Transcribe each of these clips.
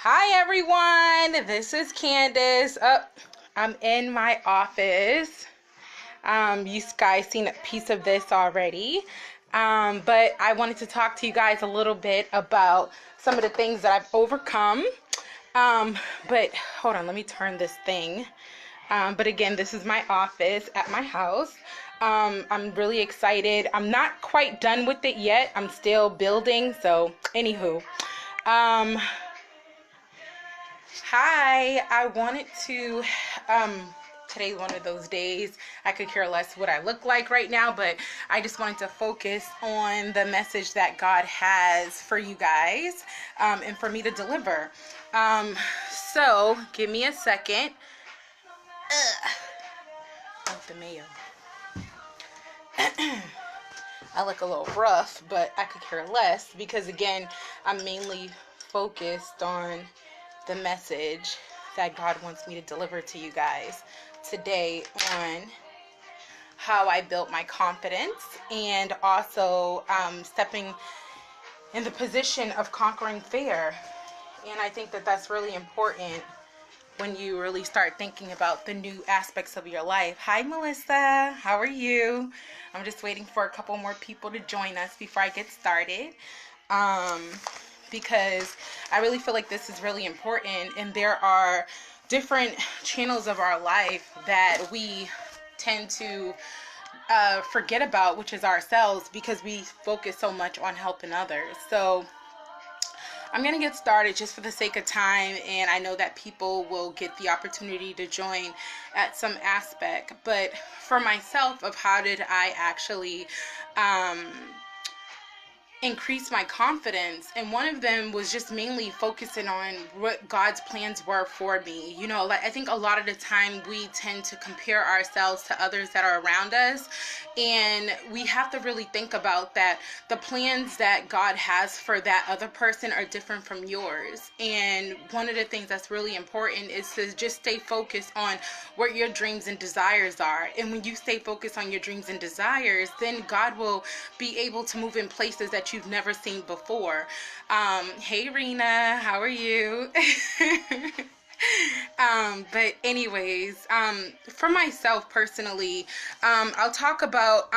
Hi everyone, this is Candace. I'm in my office. You guys seen a piece of this already. But I wanted to talk to you guys a little bit about some of the things that I've overcome. But hold on, let me turn this thing. But again, this is my office at my house. I'm really excited. I'm not quite done with it yet. I'm still building. So, anywho. Hi, I wanted to, today's one of those days. I could care less what I look like right now, but I just wanted to focus on the message that God has for you guys, and for me to deliver. So give me a second. Of the mayo. I look a little rough, but I could care less because again, I'm mainly focused on the message that God wants me to deliver to you guys today on how I built my confidence and also stepping in the position of conquering fear. And I think that that's really important when you really start thinking about the new aspects of your life. Hi, Melissa. How are you? I'm just waiting for a couple more people to join us before I get started. Because I really feel like this is really important, and there are different channels of our life that we tend to forget about, which is ourselves, because we focus so much on helping others. So I'm going to get started just for the sake of time, and I know that people will get the opportunity to join at some aspect. But for myself, of how did I actually increase my confidence, and one of them was just mainly focusing on what God's plans were for me. You know, like I think a lot of the time we tend to compare ourselves to others that are around us, and we have to really think about that the plans that God has for that other person are different from yours. And one of the things that's really important is to just stay focused on what your dreams and desires are. And when you stay focused on your dreams and desires, then God will be able to move in places that you've never seen before. Hey Rena, how are you? But anyways, for myself personally, I'll talk about,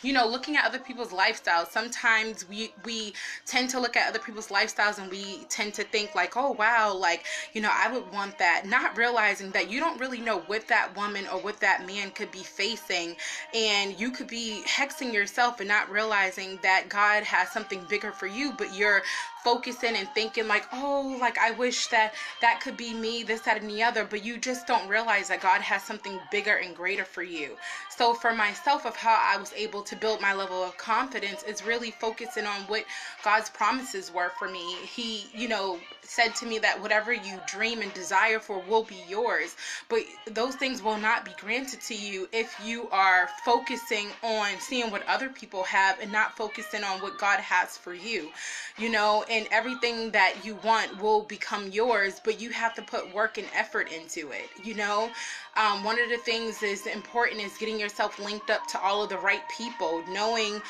looking at other people's lifestyles. Sometimes we tend to look at other people's lifestyles and we tend to think like, oh wow, like, I would want that, not realizing that you don't really know what that woman or what that man could be facing, and you could be hexing yourself and not realizing that God has something bigger for you, but you're focusing and thinking like, oh, like I wish that could be me, this, that, and the other, but you just don't realize that God has something bigger and greater for you. So for myself, of how I was able to build my level of confidence is really focusing on what God's promises were for me. He, said to me that whatever you dream and desire for will be yours, but those things will not be granted to you if you are focusing on seeing what other people have and not focusing on what God has for you. And everything that you want will become yours, but you have to put work and effort into it. One of the things is important is getting yourself linked up to all of the right people, knowing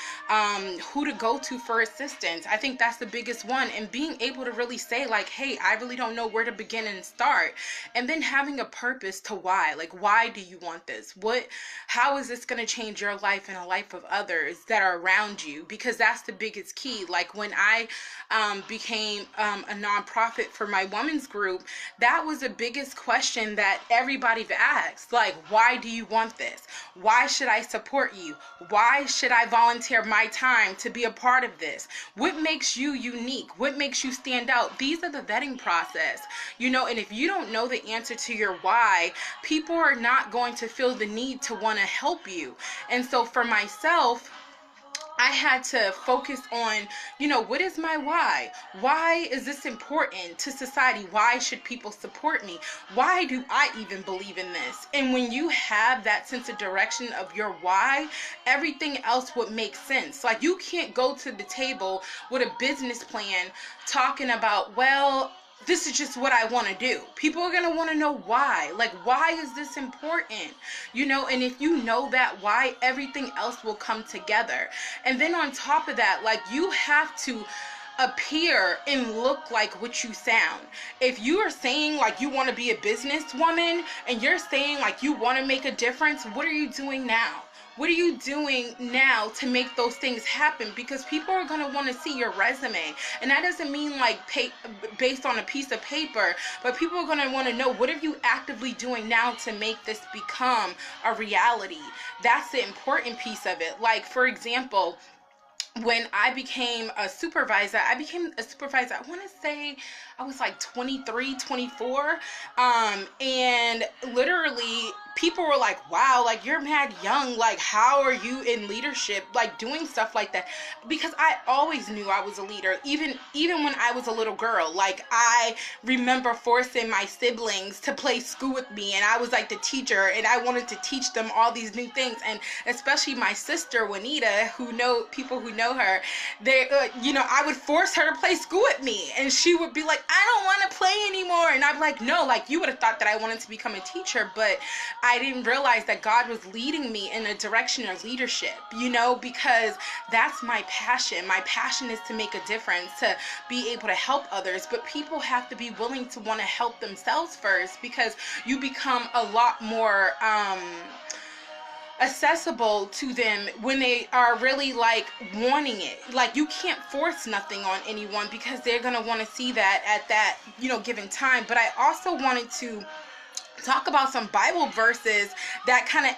who to go to for assistance. I think that's the biggest one, and being able to really say like, hey, I really don't know where to begin and start, and then having a purpose to why. Like, why do you want this? How is this going to change your life and the life of others that are around you? Because that's the biggest key. Like when I became a nonprofit for my women's group, that was the biggest question that everybody asked. Like, why do you want this? Why should I support you? Why should I volunteer my time to be a part of this? What makes you unique? What makes you stand out? These are the vetting process, and if you don't know the answer to your why, people are not going to feel the need to want to help you. And so for myself, I had to focus on, what is my why? Why is this important to society? Why should people support me? Why do I even believe in this? And when you have that sense of direction of your why, everything else would make sense. Like, you can't go to the table with a business plan talking about, well, this is just what I want to do. People are going to want to know why. Like, why is this important? And if you know that why, everything else will come together. And then on top of that, like, you have to appear and look like what you sound. If you are saying like you want to be a businesswoman and you're saying like you want to make a difference, what are you doing now? What are you doing now to make those things happen? Because people are going to want to see your resume. And that doesn't mean like based on a piece of paper, but people are going to want to know, what are you actively doing now to make this become a reality? That's the important piece of it. Like, for example, when I became a supervisor, I want to say I was like 23, 24. And literally people were like, wow, like you're mad young. Like, how are you in leadership, like doing stuff like that? Because I always knew I was a leader, even when I was a little girl. Like, I remember forcing my siblings to play school with me, and I was like the teacher, and I wanted to teach them all these new things. And especially my sister Juanita, people who know her, they I would force her to play school with me, and she would be like, I don't want to play anymore. And I'm like, no, like you would have thought that I wanted to become a teacher, but I didn't realize that God was leading me in a direction of leadership, because that's my passion. My passion is to make a difference, to be able to help others. But people have to be willing to want to help themselves first, because you become a lot more accessible to them when they are really like wanting it. Like, you can't force nothing on anyone, because they're going to want to see that at that given time. But I also wanted to talk about some Bible verses that kind of